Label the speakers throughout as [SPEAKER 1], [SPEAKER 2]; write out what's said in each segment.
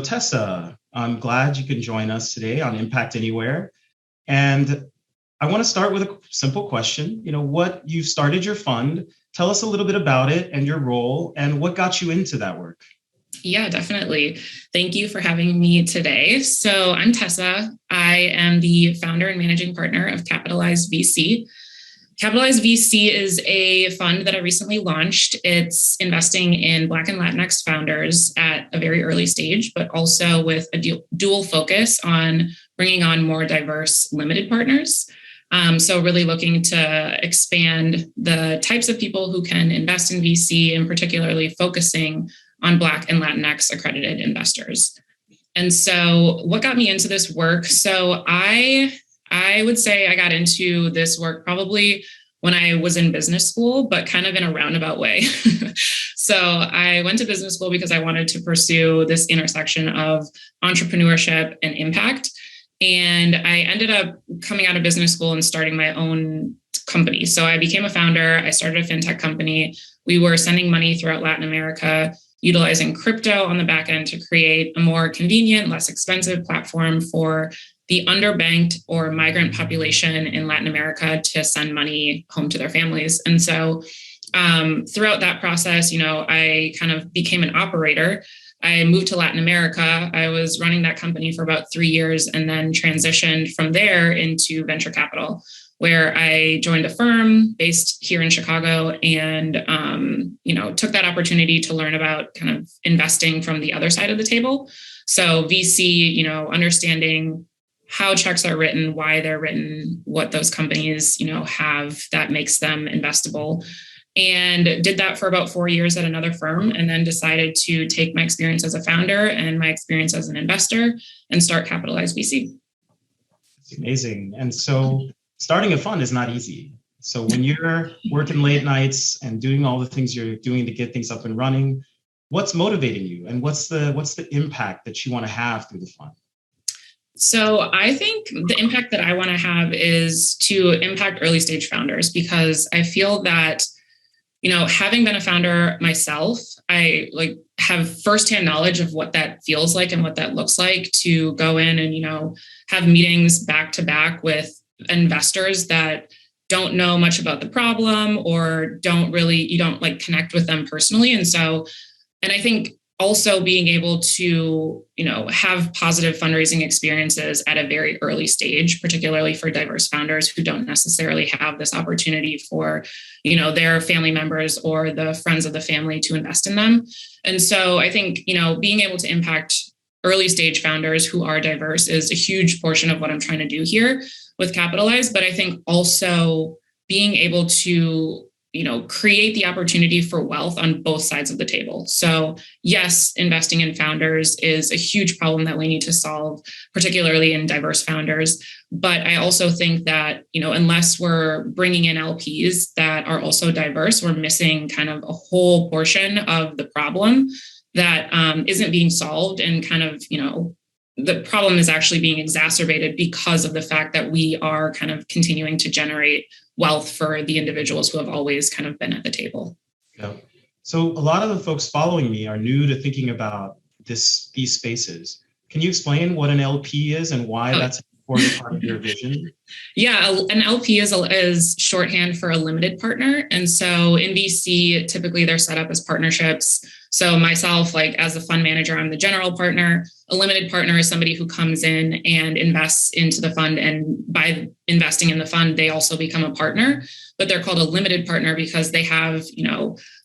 [SPEAKER 1] Tessa, I'm glad you can join us today on Impact Anywhere. And I want to start with a simple question. What you started your fund. Tell us a little bit about it and your role and what got you into that work.
[SPEAKER 2] Yeah, definitely. Thank you for having me today. So I'm Tessa. I am the founder and managing partner of Capitalized VC. Capitalized VC is a fund that I recently launched. It's investing in Black and Latinx founders at a very early stage, but also with a dual focus on bringing on more diverse limited partners. So really looking to expand the types of people who can invest in VC, and particularly focusing on Black and Latinx accredited investors. And so what got me into this work? So I would say I got into this work probably when I was in business school, but kind of in a roundabout way. So I went to business school because I wanted to pursue this intersection of entrepreneurship and impact. And I ended up coming out of business school and starting my own company. So I became a founder. I started a fintech company. We were sending money throughout Latin America, utilizing crypto on the back end to create a more convenient, less expensive platform for the underbanked or migrant population in Latin America to send money home to their families. And so throughout that process, I kind of became an operator. I moved to Latin America. I was running that company for about 3 years and then transitioned from there into venture capital, where I joined a firm based here in Chicago and, took that opportunity to learn about kind of investing from the other side of the table. So VC, understanding how checks are written, why they're written, what those companies, have that makes them investable. And did that for about 4 years at another firm, and then decided to take my experience as a founder and my experience as an investor and start Capitalized VC.
[SPEAKER 1] It's amazing. And so starting a fund is not easy. So when you're working late nights and doing all the things you're doing to get things up and running, what's motivating you and what's the impact that you want to have through the fund?
[SPEAKER 2] So I think the impact that I want to have is to impact early stage founders, because I feel that, having been a founder myself, I have firsthand knowledge of what that feels like and what that looks like to go in and, have meetings back to back with investors that don't know much about the problem or you don't connect with them personally. And I think also being able to, have positive fundraising experiences at a very early stage, particularly for diverse founders who don't necessarily have this opportunity for, their family members or the friends of the family to invest in them. And so I think, being able to impact early stage founders who are diverse is a huge portion of what I'm trying to do here with Capitalize. But I think also being able to create the opportunity for wealth on both sides of the table. So yes, investing in founders is a huge problem that we need to solve, particularly in diverse founders. But I also think that, unless we're bringing in LPs that are also diverse, we're missing kind of a whole portion of the problem that isn't being solved, and kind of, the problem is actually being exacerbated because of the fact that we are kind of continuing to generate wealth for the individuals who have always kind of been at the table.
[SPEAKER 1] Yeah. So a lot of the folks following me are new to thinking about these spaces. Can you explain what an LP is and why that's an important part of your vision?
[SPEAKER 2] Yeah, an LP is shorthand for a limited partner. And so in VC, typically they're set up as partnerships. So myself, as a fund manager, I'm the general partner. A limited partner is somebody who comes in and invests into the fund. And by investing in the fund, they also become a partner. But they're called a limited partner because they have,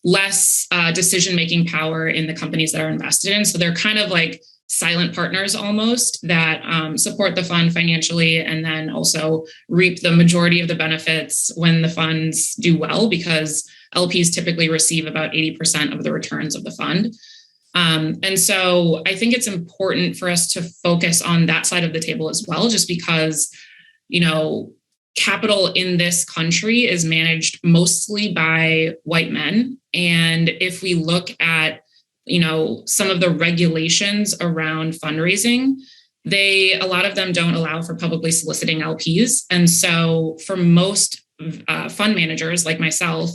[SPEAKER 2] less decision-making power in the companies that are invested in. So they're kind of like silent partners almost that support the fund financially, and then also reap the majority of the benefits when the funds do well, because LPs typically receive about 80% of the returns of the fund. And so I think it's important for us to focus on that side of the table as well, just because, capital in this country is managed mostly by white men. And if we look at, some of the regulations around fundraising, a lot of them don't allow for publicly soliciting LPs. And so for most fund managers like myself,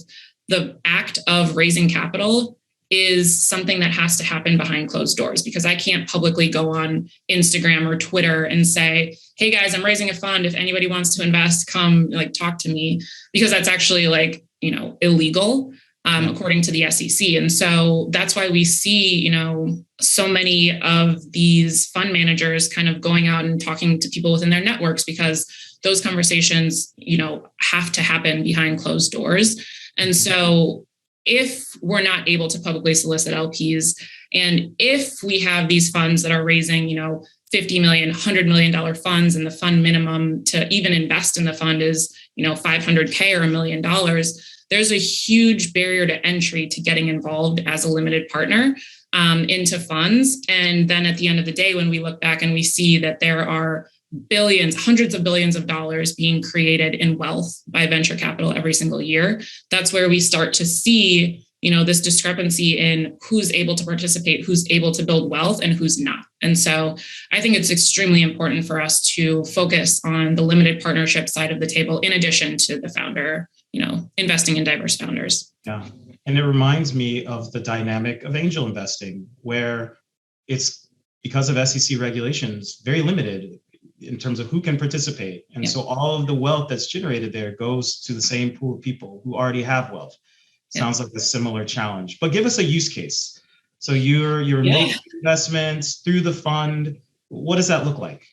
[SPEAKER 2] the act of raising capital is something that has to happen behind closed doors, because I can't publicly go on Instagram or Twitter and say, hey guys, I'm raising a fund. If anybody wants to invest, come like talk to me, because that's actually like, illegal according to the SEC. And so that's why we see, so many of these fund managers kind of going out and talking to people within their networks, because those conversations, have to happen behind closed doors. And so if we're not able to publicly solicit LPs, and if we have these funds that are raising, $50 million, $100 million funds, and the fund minimum to even invest in the fund is, $500K or $1 million, there's a huge barrier to entry to getting involved as a limited partner into funds. And then at the end of the day, when we look back and we see that there are billions, hundreds of billions of dollars being created in wealth by venture capital every single year, that's where we start to see, this discrepancy in who's able to participate, who's able to build wealth, and who's not. And so I think it's extremely important for us to focus on the limited partnership side of the table, in addition to the founder, investing in diverse founders.
[SPEAKER 1] Yeah. And it reminds me of the dynamic of angel investing, where it's, because of SEC regulations, very limited in terms of who can participate. And so all of the wealth that's generated there goes to the same pool of people who already have wealth. Sounds like a similar challenge, but give us a use case. So you're making investments through the fund. What does that look like?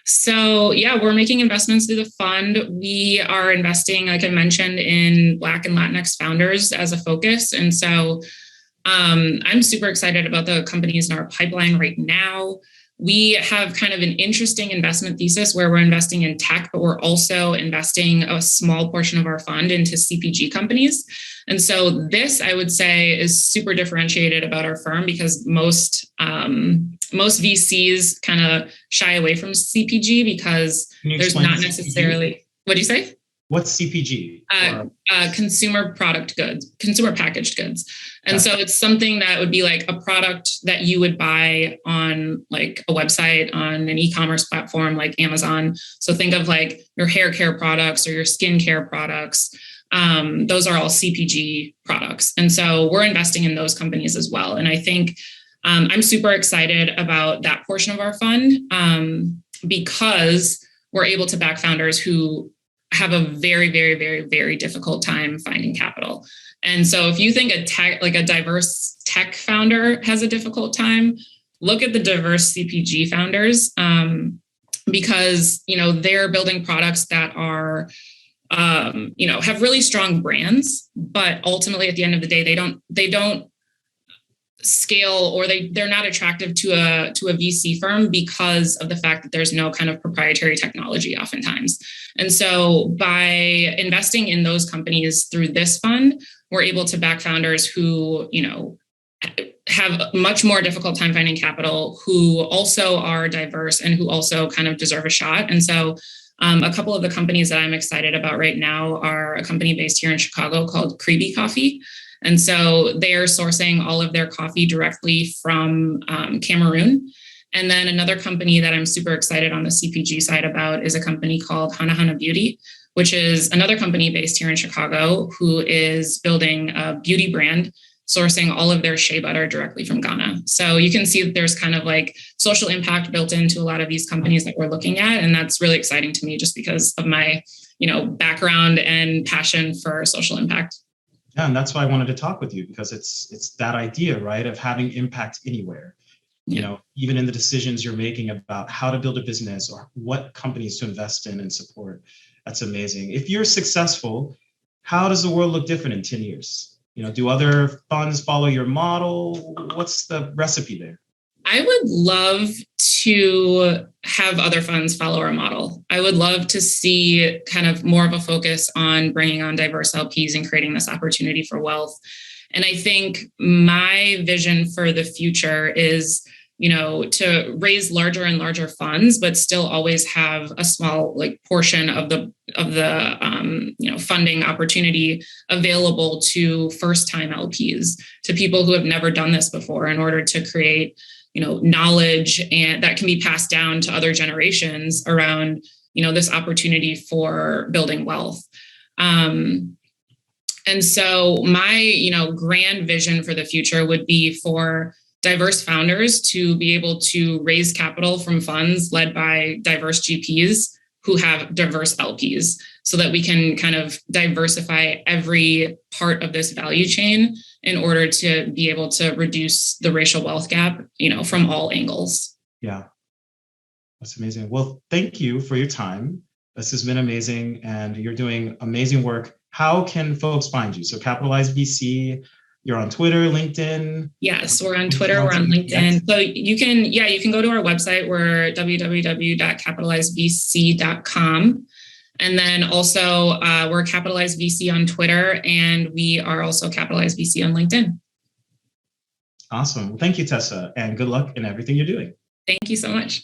[SPEAKER 2] So we're making investments through the fund. We are investing, like I mentioned, in Black and Latinx founders as a focus. And so I'm super excited about the companies in our pipeline right now. We have kind of an interesting investment thesis where we're investing in tech, but we're also investing a small portion of our fund into CPG companies. And so this, I would say, is super differentiated about our firm, because most VCs kind of shy away from CPG because there's not necessarily, what do you say?
[SPEAKER 1] What's CPG?
[SPEAKER 2] Consumer product goods, consumer packaged goods. And so it's something that would be like a product that you would buy on like a website, on an e-commerce platform like Amazon. So think of like your hair care products or your skin care products. Those are all CPG products. And so we're investing in those companies as well. And I think I'm super excited about that portion of our fund because we're able to back founders who have a very, very, very, very difficult time finding capital. And so if you think a diverse tech founder has a difficult time, look at the diverse CPG founders because, they're building products that are, have really strong brands, but ultimately at the end of the day, they don't scale, or they're not attractive to a VC firm because of the fact that there's no kind of proprietary technology oftentimes. And so by investing in those companies through this fund, we're able to back founders who, have a much more difficult time finding capital, who also are diverse and who also kind of deserve a shot. And so a couple of the companies that I'm excited about right now are a company based here in Chicago called Creeby Coffee. And so they are sourcing all of their coffee directly from Cameroon. And then another company that I'm super excited on the CPG side about is a company called Hana Hana Beauty, which is another company based here in Chicago who is building a beauty brand, sourcing all of their shea butter directly from Ghana. So you can see that there's kind of like social impact built into a lot of these companies that we're looking at. And that's really exciting to me just because of my, background and passion for social impact.
[SPEAKER 1] Yeah, and that's why I wanted to talk with you, because it's that idea, right, of having impact anywhere. Even in the decisions you're making about how to build a business or what companies to invest in and support. That's amazing. If you're successful, how does the world look different in 10 years? Do other funds follow your model? What's the recipe there?
[SPEAKER 2] I would love to have other funds follow our model. I would love to see kind of more of a focus on bringing on diverse LPs and creating this opportunity for wealth. And I think my vision for the future is, to raise larger and larger funds, but still always have a small portion of the funding opportunity available to first-time LPs, to people who have never done this before, in order to create knowledge and that can be passed down to other generations around, this opportunity for building wealth. And so my, grand vision for the future would be for diverse founders to be able to raise capital from funds led by diverse GPs who have diverse LPs, so that we can kind of diversify every part of this value chain in order to be able to reduce the racial wealth gap, from all angles.
[SPEAKER 1] Yeah, that's amazing. Well, thank you for your time. This has been amazing, and you're doing amazing work. How can folks find you? So Capitalize VC, you're on Twitter, LinkedIn.
[SPEAKER 2] Yes, we're on Twitter, we're on LinkedIn. So you can go to our website. We're www.capitalizevc.com. And then also we're Capitalize VC on Twitter, and we are also Capitalize VC on LinkedIn.
[SPEAKER 1] Awesome. Well, thank you, Tessa, and good luck in everything you're doing.
[SPEAKER 2] Thank you so much.